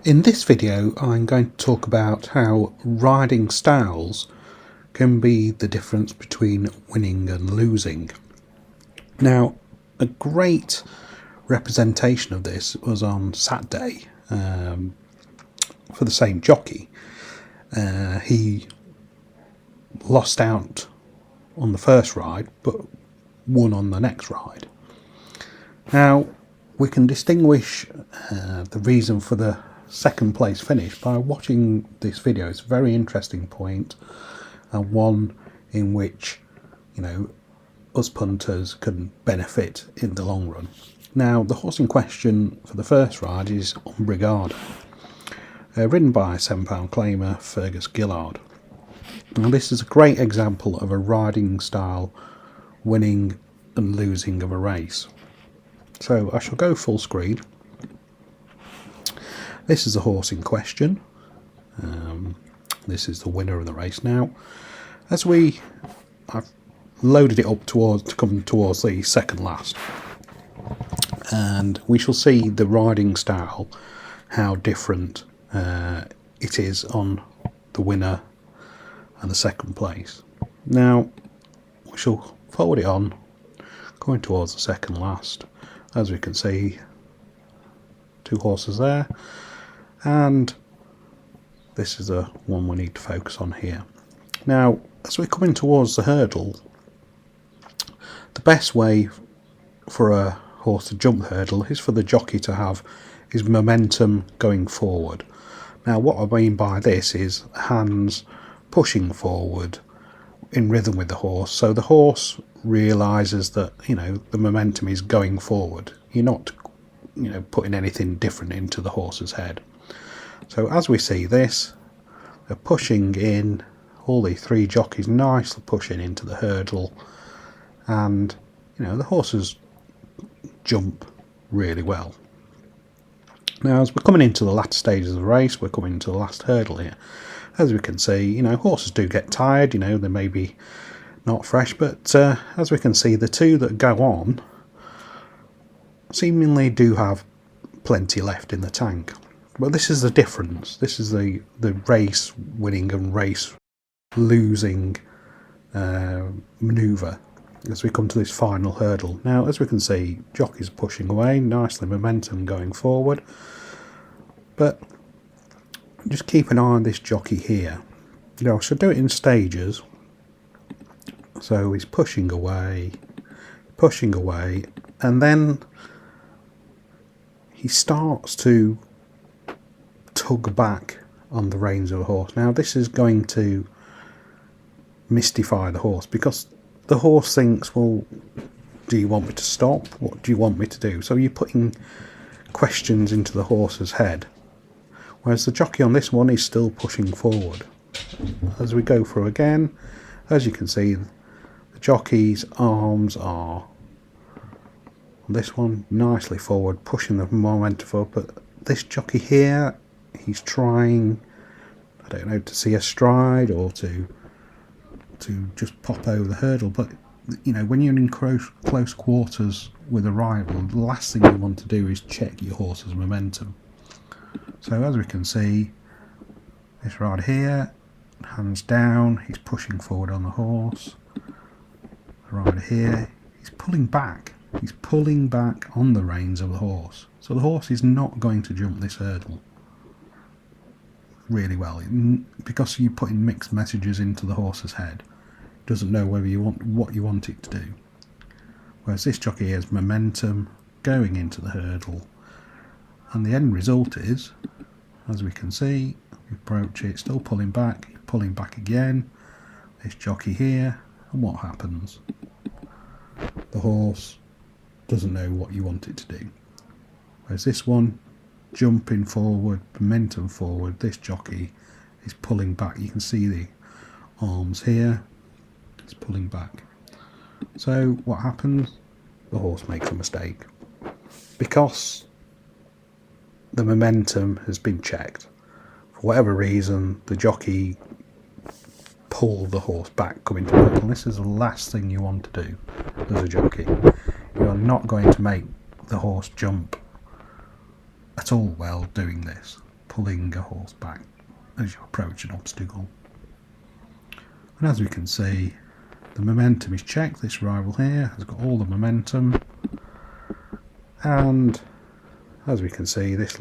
In this video I'm going to talk about how riding styles can be the difference between winning and losing. Now, a great representation of this was on Saturday for the same jockey. He lost out on the first ride but won on the next ride. Now, we can distinguish the reason for the second place finish by watching this video. It's a very interesting point, and one in which, us punters can benefit in the long run. Now, the horse in question for the first ride is Umbrigado, ridden by £7 claimer Fergus Gillard. Now, this is a great example of a riding style winning and losing of a race. So I shall go full screen. This is the horse in question. This is the winner of the race. Now, as I've loaded it up to come towards the second last, and we shall see the riding style, how different it is on the winner and the second place. Now, we shall forward it on, going towards the second last. As we can see, two horses there, and this is the one we need to focus on here. Now, as we're coming towards the hurdle, the best way for a horse to jump the hurdle is for the jockey to have his momentum going forward. Now, what I mean by this is hands pushing forward in rhythm with the horse, so the horse realizes that the momentum is going forward. You're not putting anything different into the horse's head. So as we see this, they're pushing in, all the three jockeys nicely pushing into the hurdle, and the horses jump really well. Now, as we're coming into the latter stages of the race, we're coming to the last hurdle here. As we can see, horses do get tired, they may be not fresh, but as we can see, the two that go on seemingly do have plenty left in the tank. But this is the difference. This is the race winning and race losing manoeuvre as we come to this final hurdle. Now, as we can see, jockeys pushing away nicely, momentum going forward, but just keep an eye on this jockey here. I should do it in stages. So he's pushing away, and then he starts to tug back on the reins of the horse. Now, this is going to mystify the horse, because the horse thinks, well, do you want me to stop? What do you want me to do? So you're putting questions into the horse's head, whereas the jockey on this one is still pushing forward. As we go through again, as you can see, the jockey's arms are on this one nicely forward, pushing the momentum forward, but this jockey here, he's trying, I don't know, to see a stride or to just pop over the hurdle. But when you're in close quarters with a rival, the last thing you want to do is check your horse's momentum. So as we can see, this rider here, hands down, he's pushing forward on the horse. The rider here, he's pulling back on the reins of the horse. So the horse is not going to jump this hurdle really well, because you're putting mixed messages into the horse's head. It doesn't know what you want it to do. Whereas this jockey has momentum going into the hurdle, and the end result is, as we can see, we approach it, still pulling back again, this jockey here, and what happens? The horse doesn't know what you want it to do. Whereas this one, jumping forward, momentum forward, this jockey is pulling back. You can see the arms here, it's pulling back. So what happens? The horse makes a mistake, because the momentum has been checked. For whatever reason, the jockey pulled the horse back coming to hurdle, and this is the last thing you want to do as a jockey. You are not going to make the horse jump at all well doing this. pulling a horse back as you approach an obstacle. And as we can see, the momentum is checked. This rival here has got all the momentum, and as we can see, this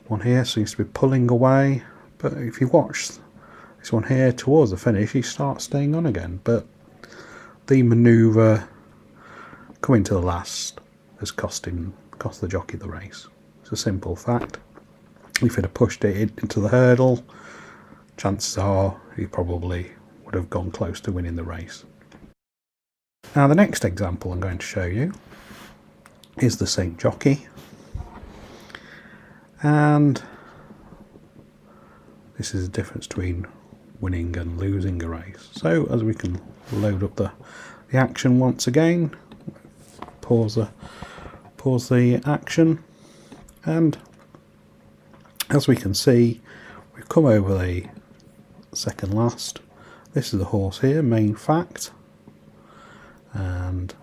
one here seems to be pulling away, but if you watch this one here towards the finish, he starts staying on again. But the manoeuvre coming to the last has cost the jockey the race. It's a simple fact. If he'd have pushed it into the hurdle, chances are he probably would have gone close to winning the race. Now the next example I'm going to show you is the same jockey, and this is the difference between winning and losing a race. So as we can load up the action once again, pause the action, and as we can see, we've come over the second last. This is the horse here, Main Fact, and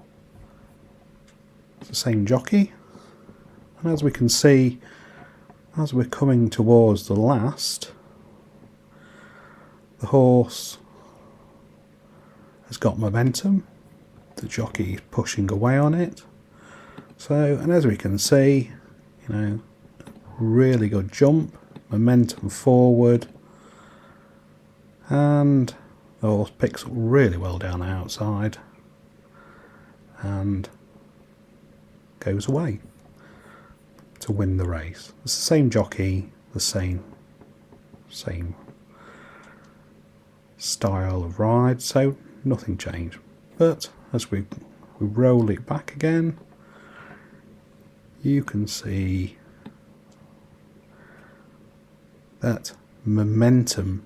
it's the same jockey. And as we can see, as we're coming towards the last, the horse has got momentum. The jockey is pushing away on it. So, and as we can see, you know, really good jump, momentum forward, and the horse picks up really well down the outside and goes away to win the race. It's the same jockey, the same style of ride, so nothing changed. But as we roll it back again, you can see that momentum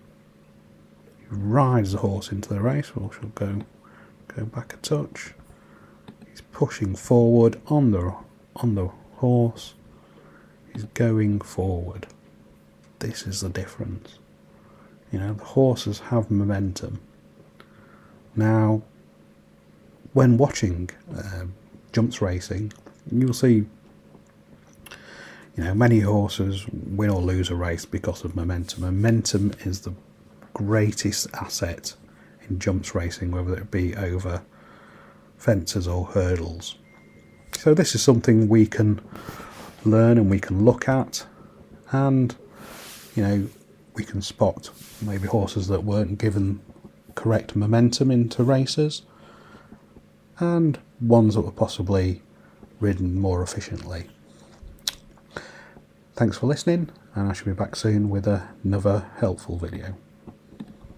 rides the horse into the race. We shall go back a touch. He's pushing forward on the horse. He's going forward. This is the difference. You know, the horses have momentum. Now, when watching jumps racing, you'll see, you know, many horses win or lose a race because of momentum. Momentum is the greatest asset in jumps racing, whether it be over fences or hurdles. So this is something we can learn and we can look at, and you know, we can spot maybe horses that weren't given correct momentum into races, and ones that were possibly ridden more efficiently. Thanks for listening, and I shall be back soon with another helpful video.